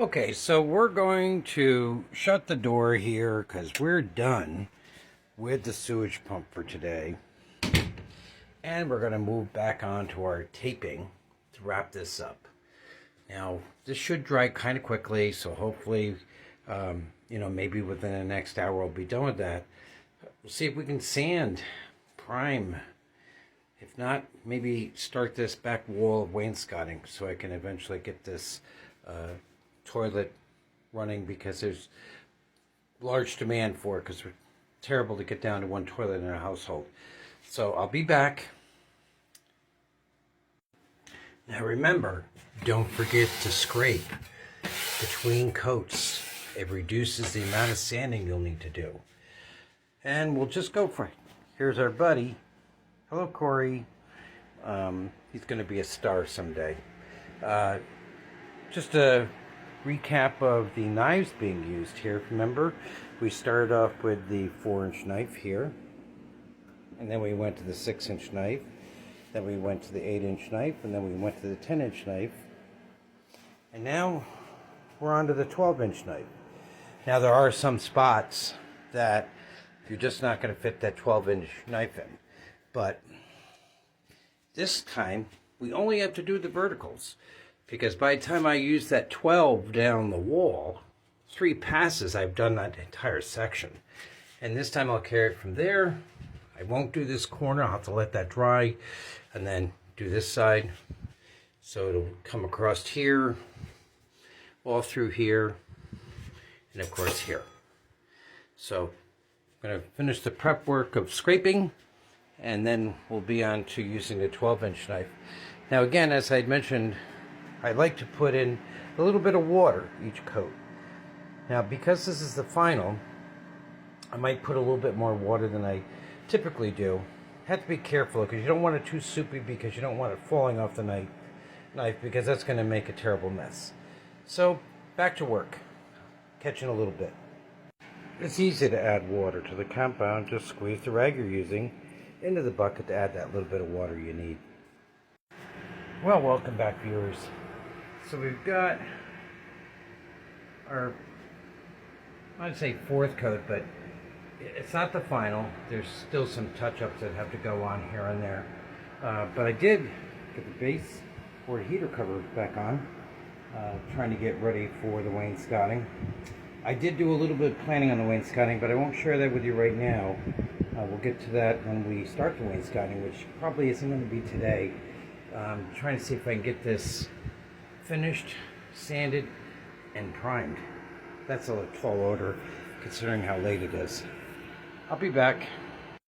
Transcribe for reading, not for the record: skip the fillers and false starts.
Okay, so we're going to shut the door here because we're done with the sewage pump for today. And we're going to move back on to our taping to wrap this up. Now, this should dry kind of quickly, so hopefully, maybe within the next hour we'll be done with that. We'll see if we can sand, prime. If not, maybe start this back wall of wainscoting so I can eventually get this toilet running, because there's large demand for it, because we're terrible to get down to one toilet in a household. So I'll be back. Now remember, don't forget to scrape between coats. It reduces the amount of sanding you'll need to do. And we'll just go for it. Here's our buddy. Hello, Corey. He's going to be a star someday. Just a recap of the knives being used here. Remember, we started off with the 4-inch knife here, and then we went to the 6-inch knife, then we went to the 8-inch knife, and then we went to the 10-inch knife, and now we're on to the 12-inch knife. Now there are some spots that you're just not going to fit that 12-inch knife in, but this time we only have to do the verticals, because by the time I use that 12 down the wall, 3 passes, I've done that entire section. And this time I'll carry it from there. I won't do this corner. I'll have to let that dry and then do this side. So it'll come across here, all through here, and of course here. So I'm going to finish the prep work of scraping, and then we'll be on to using the 12-inch knife. Now again, as I'd mentioned, I like to put in a little bit of water each coat. Now, because this is the final, I might put a little bit more water than I typically do. Have to be careful, because you don't want it too soupy, because you don't want it falling off the knife, because that's going to make a terrible mess. So, back to work. Catch in a little bit. It's easy to add water to the compound. Just squeeze the rag you're using into the bucket to add that little bit of water you need. Well, welcome back, viewers. So we've got our, I'd say 4th coat, but it's not the final. There's still some touch-ups that have to go on here and there. But I did get the baseboard heater cover back on, trying to get ready for the wainscoting. I did do a little bit of planning on the wainscoting, but I won't share that with you right now. We'll get to that when we start the wainscoting, which probably isn't going to be today. Trying to see if I can get this finished, sanded, and primed. That's a tall order considering how late it is. I'll be back.